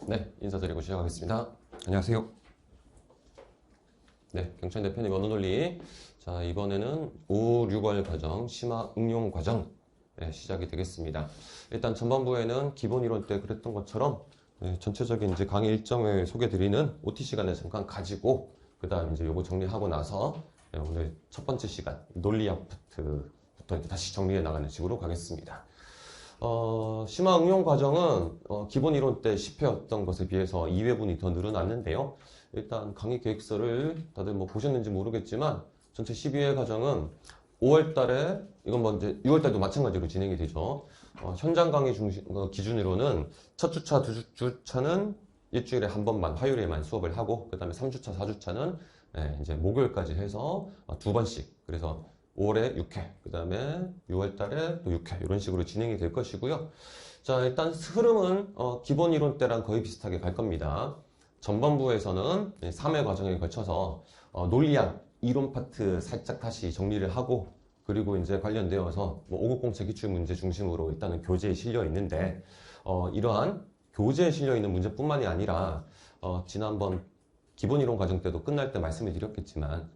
네, 인사드리고 시작하겠습니다. 안녕하세요. 네, 경찬 대표님 언어논리. 자, 이번에는 5, 6월 과정, 심화 응용 과정 시작이 되겠습니다. 일단 전반부에는 기본 이론 때 그랬던 것처럼 전체적인 이제 강의 일정을 소개드리는 OT 시간을 잠깐 가지고 그 다음 이제 요거 정리하고 나서 오늘 첫 번째 시간 논리학 파트부터 이제 다시 정리해 나가는 식으로 가겠습니다. 심화 응용 과정은 기본 이론 때 10회였던 것에 비해서 2회분이 더 늘어났는데요. 일단 강의 계획서를 다들 뭐 보셨는지 모르겠지만 전체 12회 과정은 5월 달에 이건 뭐 이제 6월 달도 마찬가지로 진행이 되죠. 현장 강의 기준으로는 첫 주차, 두 주차는 일주일에 한 번만 화요일에만 수업을 하고 그 다음에 3주차, 4주차는 이제 목요일까지 해서 두 번씩 그래서 5월에 6회, 그 다음에 6월 달에 또 6회, 이런 식으로 진행이 될 것이고요. 자, 일단 흐름은 기본 이론 때랑 거의 비슷하게 갈 겁니다. 전반부에서는 3회 과정에 걸쳐서 논리학 이론 파트 살짝 다시 정리를 하고 그리고 이제 관련되어서 뭐 590 기출 문제 중심으로 일단은 교재에 실려 있는데 이러한 교재에 실려 있는 문제뿐만이 아니라 지난번 기본 이론 과정 때도 끝날 때 말씀을 드렸겠지만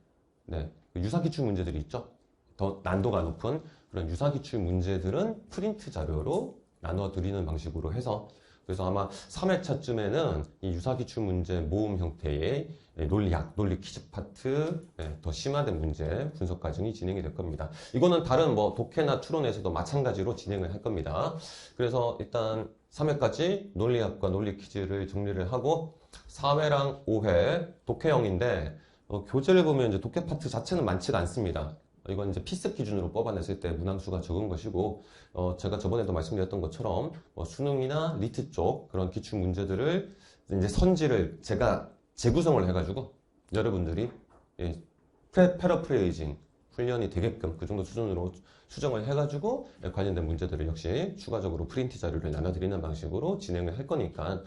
유사 기출 문제들이 있죠. 더 난도가 높은 그런 유사 기출 문제들은 프린트 자료로 나눠 드리는 방식으로 해서 그래서 아마 3회차쯤에는 이 유사 기출 문제 모음 형태의 논리학, 논리 퀴즈 파트 더 심화된 문제 분석 과정이 진행이 될 겁니다. 이거는 다른 뭐 독해나 추론에서도 마찬가지로 진행을 할 겁니다. 그래서 일단 3회까지 논리학과 논리 퀴즈를 정리를 하고 4회랑 5회 독해형인데 교재를 보면 이제 독해 파트 자체는 많지가 않습니다. 이건 이제 피습 기준으로 뽑아냈을 때 문항수가 적은 것이고, 제가 저번에도 말씀드렸던 것처럼, 수능이나 리트 쪽 그런 기출 문제들을 이제 선지를 제가 재구성을 해가지고, 여러분들이 패러프레이징 훈련이 되게끔 그 정도 수준으로 수정을 해가지고, 관련된 문제들을 역시 추가적으로 프린트 자료를 나눠드리는 방식으로 진행을 할 거니까,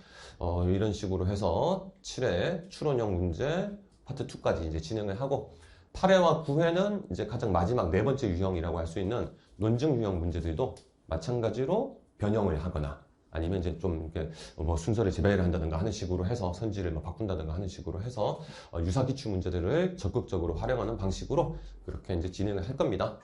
이런 식으로 해서 7회 추론형 문제 파트 2까지 이제 진행을 하고, 8회와 9회는 이제 가장 마지막 네 번째 유형이라고 할 수 있는 논증 유형 문제들도 마찬가지로 변형을 하거나 아니면 이제 좀 이렇게 뭐 순서를 재배를 한다든가 하는 식으로 해서 선지를 뭐 바꾼다든가 하는 식으로 해서 유사 기출 문제들을 적극적으로 활용하는 방식으로 그렇게 이제 진행을 할 겁니다.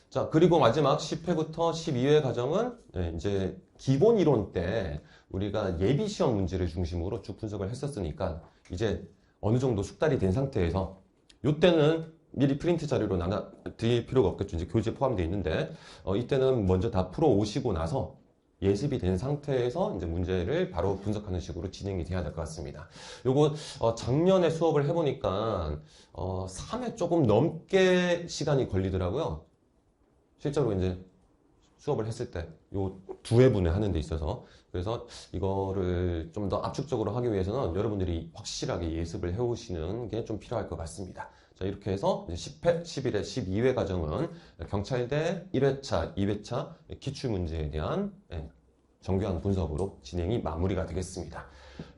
자, 그리고 마지막 10회부터 12회 과정은 이제 기본 이론 때 우리가 예비 시험 문제를 중심으로 쭉 분석을 했었으니까 이제 어느 정도 숙달이 된 상태에서 이때는 미리 프린트 자료로 나눠 드릴 필요가 없겠죠. 이제 교재에 포함되어 있는데, 이때는 먼저 다 풀어 오시고 나서 예습이 된 상태에서 이제 문제를 바로 분석하는 식으로 진행이 돼야 될 것 같습니다. 요거, 작년에 수업을 해보니까, 3회 조금 넘게 시간이 걸리더라고요. 실제로 이제 수업을 했을 때, 요 2회분에 하는 데 있어서. 그래서 이거를 좀 더 압축적으로 하기 위해서는 여러분들이 확실하게 예습을 해오시는 게 좀 필요할 것 같습니다. 자, 이렇게 해서 10회, 11회, 12회 과정은 경찰대 1회차, 2회차 기출문제에 대한 정교한 분석으로 진행이 마무리가 되겠습니다.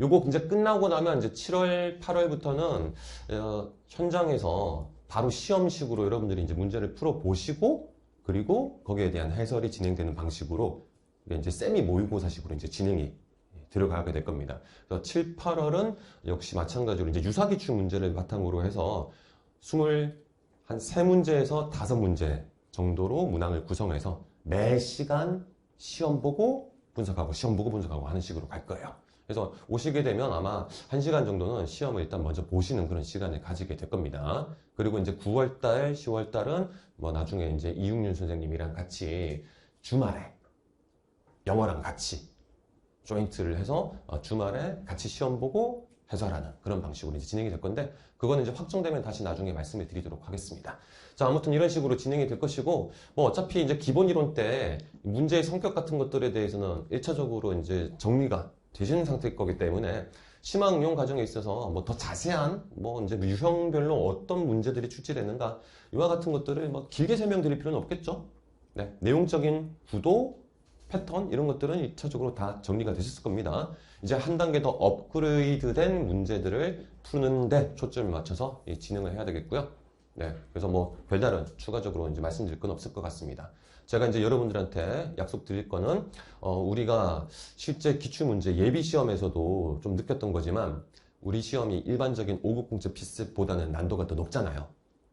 요거 이제 끝나고 나면 이제 7월, 8월부터는 현장에서 바로 시험식으로 여러분들이 이제 문제를 풀어보시고 그리고 거기에 대한 해설이 진행되는 방식으로 이제 세미 모의고사식으로 이제 진행이 들어가게 될 겁니다. 그래서 7, 8월은 역시 마찬가지로 이제 유사기출 문제를 바탕으로 해서 23문제에서 5문제 정도로 문항을 구성해서 매 시간 시험 보고 분석하고 시험 보고 분석하고 하는 식으로 갈 거예요. 그래서 오시게 되면 아마 1시간 정도는 시험을 일단 먼저 보시는 그런 시간을 가지게 될 겁니다. 그리고 이제 9월달, 10월달은 뭐 나중에 이제 이육윤 선생님이랑 같이 주말에 영어랑 같이 조인트를 해서 주말에 같이 시험 보고 해설하는 그런 방식으로 이제 진행이 될 건데 그거는 이제 확정되면 다시 나중에 말씀을 드리도록 하겠습니다. 자, 아무튼 이런 식으로 진행이 될 것이고 뭐 어차피 이제 기본 이론 때 문제의 성격 같은 것들에 대해서는 1차적으로 이제 정리가 되시는 상태일 거기 때문에 심화 응용 과정에 있어서 뭐 더 자세한 뭐 이제 유형별로 어떤 문제들이 출제되는가 이와 같은 것들을 뭐 길게 설명드릴 필요는 없겠죠. 내용적인 구도 패턴 이런 것들은 1차적으로 다 정리가 되셨을 겁니다. 이제 한 단계 더 업그레이드된 문제들을 푸는데 초점을 맞춰서 진행을 해야 되겠고요. 그래서 뭐 별다른 추가적으로 이제 말씀드릴 건 없을 것 같습니다. 제가 이제 여러분들한테 약속드릴 거는 우리가 실제 기출문제 예비 시험에서도 좀 느꼈던 거지만 우리 시험이 일반적인 5급 공채 필습보다는 난도가 더 높잖아요.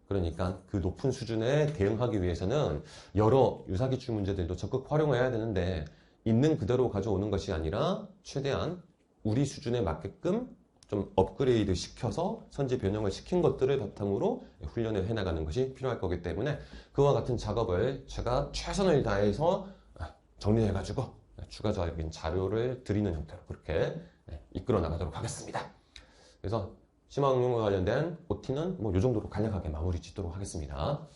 그러니까 그 높은 수준에 대응하기 위해서는 여러 유사기출 문제들도 적극 활용해야 되는데 있는 그대로 가져오는 것이 아니라 최대한 우리 수준에 맞게끔 좀 업그레이드 시켜서 선지 변형을 시킨 것들을 바탕으로 훈련을 해나가는 것이 필요할 거기 때문에 그와 같은 작업을 제가 최선을 다해서 정리해가지고 추가적인 자료를 드리는 형태로 그렇게 이끌어 나가도록 하겠습니다. 그래서 심화응용과 관련된 OT는 뭐 이 정도로 간략하게 마무리 짓도록 하겠습니다.